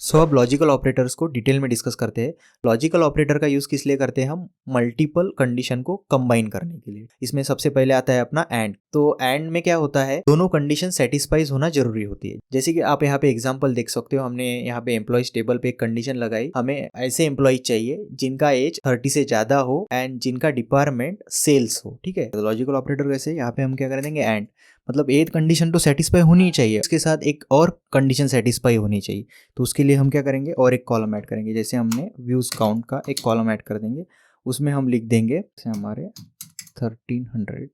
सो अब logical operators को detail में डिस्कस करते हैं। लॉजिकल ऑपरेटर का यूज़ किस लिए करते हैं हम? मल्टीपल कंडीशन को कंबाइन करने के लिए। इसमें सबसे पहले आता है अपना एंड। तो एंड में क्या होता है, दोनों कंडीशन सेटिस्फाइज होना जरूरी होती है। जैसे कि आप यहाँ पे एग्जांपल देख सकते हो, हमने यहाँ पे एम्प्लॉइज टेबल पे एक कंडीशन लगाई, हमें ऐसे एम्प्लॉइज चाहिए जिनका एज 30 से ज्यादा हो एंड जिनका डिपार्टमेंट सेल्स हो। ठीक है, तो लॉजिकल ऑपरेटर कैसे, यहाँ पे हम क्या कर देंगे एंड, मतलब एक कंडीशन तो सेटिस्फाई होनी चाहिए, उसके साथ एक और कंडीशन सेटिस्फाई होनी चाहिए। तो उसके लिए हम क्या करेंगे, और एक कॉलम ऐड करेंगे। जैसे हमने व्यूज काउंट का एक कॉलम ऐड कर देंगे, उसमें हम लिख देंगे जैसे हमारे 1300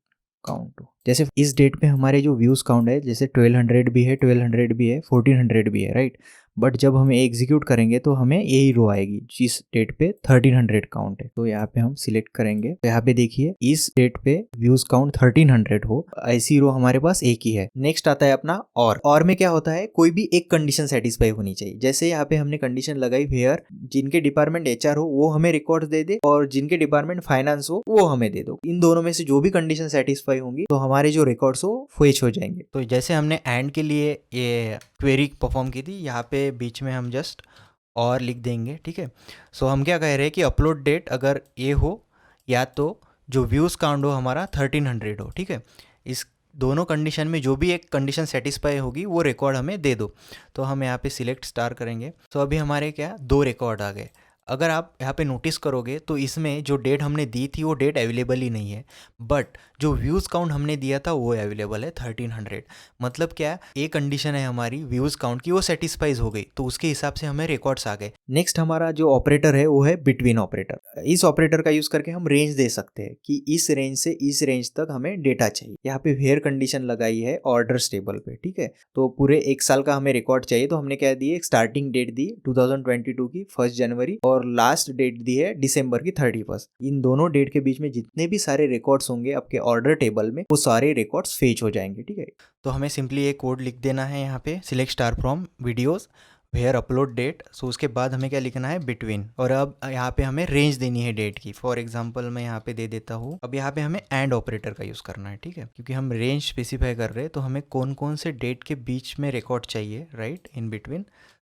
काउंट हो। जैसे इस डेट पे हमारे जो व्यूज काउंट है, जैसे 1200 भी है, 1200 भी है, 1400 भी है, राइट। बट जब हमें एग्जीक्यूट करेंगे तो हमें यही रो आएगी जिस डेट पे 1300 काउंट है। तो यहाँ पे हम सिलेक्ट करेंगे, तो यहाँ पे देखिए इस डेट पे व्यूज काउंट 1300 हो, ऐसी रो हमारे पास एक ही है। नेक्स्ट आता है अपना और में क्या होता है, कोई भी एक कंडीशन सेटिस्फाई होनी चाहिए। जैसे यहाँ पे हमने कंडीशन लगाई वेयर जिनके डिपार्टमेंट एचआर हो वो हमें रिकॉर्ड दे दे, और जिनके डिपार्टमेंट फाइनेंस हो वो हमें दे दो। इन दोनों में से जो भी कंडीशन सेटिस्फाई होंगी तो हमारे जो रिकॉर्ड्स हो फेच हो जाएंगे। तो जैसे हमने एंड के लिए ये क्वेरी परफॉर्म की थी, यहाँ पे बीच में हम जस्ट और लिख देंगे। ठीक है, सो हम क्या कह रहे हैं कि अपलोड डेट अगर ये हो या तो जो व्यूज़ काउंट हो हमारा 1300 हो। ठीक है, इस दोनों कंडीशन में जो भी एक कंडीशन सेटिस्फाई होगी वो रिकॉर्ड हमें दे दो। तो हम यहाँ पे सिलेक्ट स्टार करेंगे। तो अभी हमारे क्या 2 रिकॉर्ड आ गए। अगर आप यहाँ पे नोटिस करोगे तो इसमें जो डेट हमने दी थी वो डेट अवेलेबल ही नहीं है, बट जो व्यूज़ काउंट हमने दिया था वो अवेलेबल है 1300। मतलब क्या, एक कंडीशन है हमारी व्यूज़ काउंट की, वो सेटिस्फाइज हो गई, तो उसके हिसाब से हमें रिकॉर्ड्स आ गए। नेक्स्ट हमारा जो ऑपरेटर है वो है बिटवीन ऑपरेटर। इस ऑपरेटर का यूज़ करके हम रेंज दे सकते हैं कि इस रेंज से इस रेंज तक हमें डेटा चाहिए। यहाँ पे वेयर कंडीशन लगाई है ऑर्डर्स टेबल पे। ठीक है, तो पूरे 1 साल का हमें रिकॉर्ड चाहिए, तो हमने क्या दी, एक स्टार्टिंग डेट दी 2022 की 1 जनवरी और लास्ट डेट दी है दिसंबर की 31। इन दोनों डेट के बीच में जितने भी सारे रिकॉर्ड्स होंगे आपके ऑर्डर टेबल में, वो सारे रिकॉर्ड्स फेच हो जाएंगे। ठीक है, तो हमें सिंपली एक कोड लिख देना है यहाँ पे, select star from videos where upload date. So उसके बाद हमें क्या लिखना है, बिटवीन, और अब यहाँ पे हमें रेंज देनी है डेट की। फॉर एग्जांपल मैं यहाँ पे दे देता हूँ, अब यहाँ पे हमें एंड ऑपरेटर का यूज़ करना है। ठीक है, क्योंकि हम रेंज स्पेसिफाई कर रहे हैं, तो हमें कौन कौन से डेट के बीच में रिकॉर्ड चाहिए, राइट, इन बिटवीन,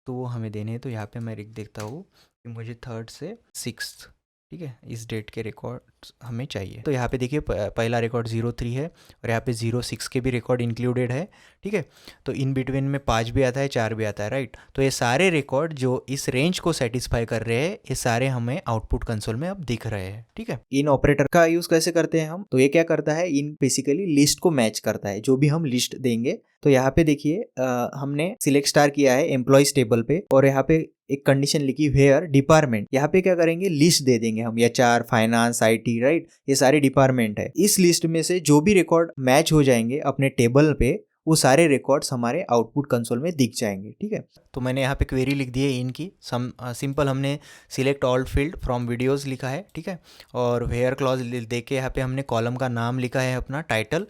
तो वो हमें देने हैं। तो यहाँ पे मैं लिख देता हूँ कि मुझे 3rd से 6th, ठीक है, इस डेट के रिकॉर्ड्स हमें चाहिए। तो यहाँ पे देखिए पहला रिकॉर्ड 03 है और यहाँ पे 06 के भी रिकॉर्ड इंक्लूडेड है। ठीक है, तो इन बिटवीन में 5 भी आता है, 4 भी आता है, राइट। तो ये सारे रिकॉर्ड जो इस रेंज को सेटिस्फाई कर रहे हैं, ये सारे हमें आउटपुट कंसोल में अब दिख रहे हैं। ठीक है, इन ऑपरेटर का यूज कैसे करते हैं हम, तो ये क्या करता है, इन बेसिकली लिस्ट को मैच करता है, जो भी हम लिस्ट देंगे। तो यहाँ पे देखिए हमने सिलेक्ट स्टार किया है एम्प्लॉइज टेबल पे, और यहाँ पे एक कंडीशन लिखी वेयर डिपार्टमेंट। यहाँ पे क्या करेंगे, लिस्ट दे देंगे हम, एचआर, फाइनेंस, आईटी, राइट, ये सारे डिपार्टमेंट है। इस लिस्ट में से जो भी रिकॉर्ड मैच हो जाएंगे अपने टेबल पे, वो सारे रिकॉर्ड्स हमारे आउटपुट कंसोल में दिख जाएंगे। ठीक है, तो मैंने यहाँ पे क्वेरी लिख दी है इनकी, सिंपल हमने select all field from videos लिखा है। ठीक है, और वेयर क्लॉज दे के यहाँ पे हमने कॉलम का नाम लिखा है अपना टाइटल,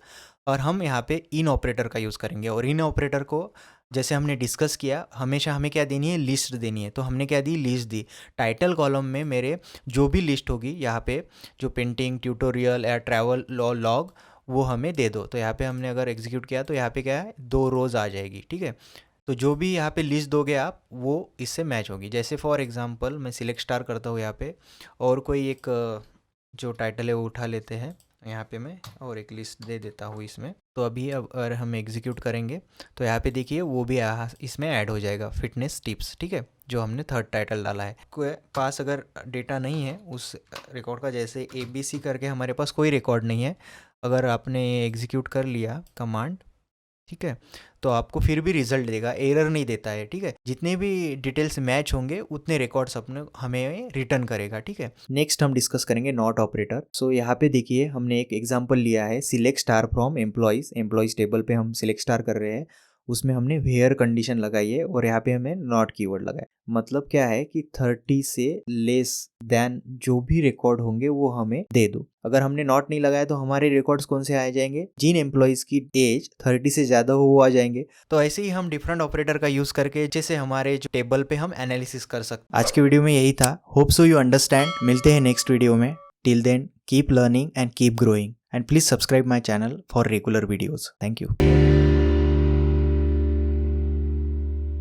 और हम यहाँ पे इन ऑपरेटर का यूज़ करेंगे। और इन ऑपरेटर को जैसे हमने डिस्कस किया, हमेशा हमें क्या देनी है, लिस्ट देनी है। तो हमने क्या दी, लिस्ट दी। टाइटल कॉलम में मेरे जो भी लिस्ट होगी, यहाँ पे जो पेंटिंग, ट्यूटोरियल या ट्रैवल लॉग, वो हमें दे दो। तो यहाँ पे हमने अगर एग्जीक्यूट किया तो यहाँ पे क्या है, 2 रोज़ आ जाएगी। ठीक है, तो जो भी यहाँ पे लिस्ट दोगे आप, वो इससे मैच होगी। जैसे फॉर एग्जांपल मैं सिलेक्ट स्टार करता हूँ यहाँ पे, और कोई एक जो टाइटल है वो उठा लेते हैं यहाँ पे मैं, और एक लिस्ट दे देता हूँ इसमें। तो अभी अगर हम एग्जीक्यूट करेंगे तो यहाँ पे देखिए वो भी इसमें ऐड हो जाएगा, फिटनेस टिप्स। ठीक है, जो हमने 3rd टाइटल डाला है। कोई पास अगर डेटा नहीं है उस रिकॉर्ड का, जैसे ABC करके हमारे पास कोई रिकॉर्ड नहीं है, अगर आपने एग्जीक्यूट कर लिया कमांड, ठीक है, तो आपको फिर भी रिजल्ट देगा, एरर नहीं देता है। ठीक है, जितने भी डिटेल्स मैच होंगे उतने रिकॉर्ड्स अपने हमें रिटर्न करेगा। ठीक है, नेक्स्ट हम डिस्कस करेंगे नॉट ऑपरेटर। सो यहाँ पे देखिए हमने एक एग्जांपल लिया है, select star from employees table पे हम सिलेक्ट स्टार कर रहे हैं, उसमें हमने वेयर कंडीशन लगाई है और यहाँ पे हमें नॉट कीवर्ड लगाया। मतलब क्या है कि 30 से लेस देन जो भी रिकॉर्ड होंगे वो हमें दे दो। अगर हमने नॉट नहीं लगाया तो हमारे रिकॉर्ड्स कौन से आ जाएंगे, जिन एम्प्लॉइज की एज 30 से ज्यादा हो वो आ जाएंगे। तो ऐसे ही हम डिफरेंट ऑपरेटर का यूज करके जैसे हमारे जो टेबल पे हम एनालिसिस कर सकते। आज के वीडियो में यही था, होप सो यू अंडरस्टैंड। मिलते हैं नेक्स्ट वीडियो में। Till then keep learning and keep growing, and please subscribe my channel for regular videos. Thank you.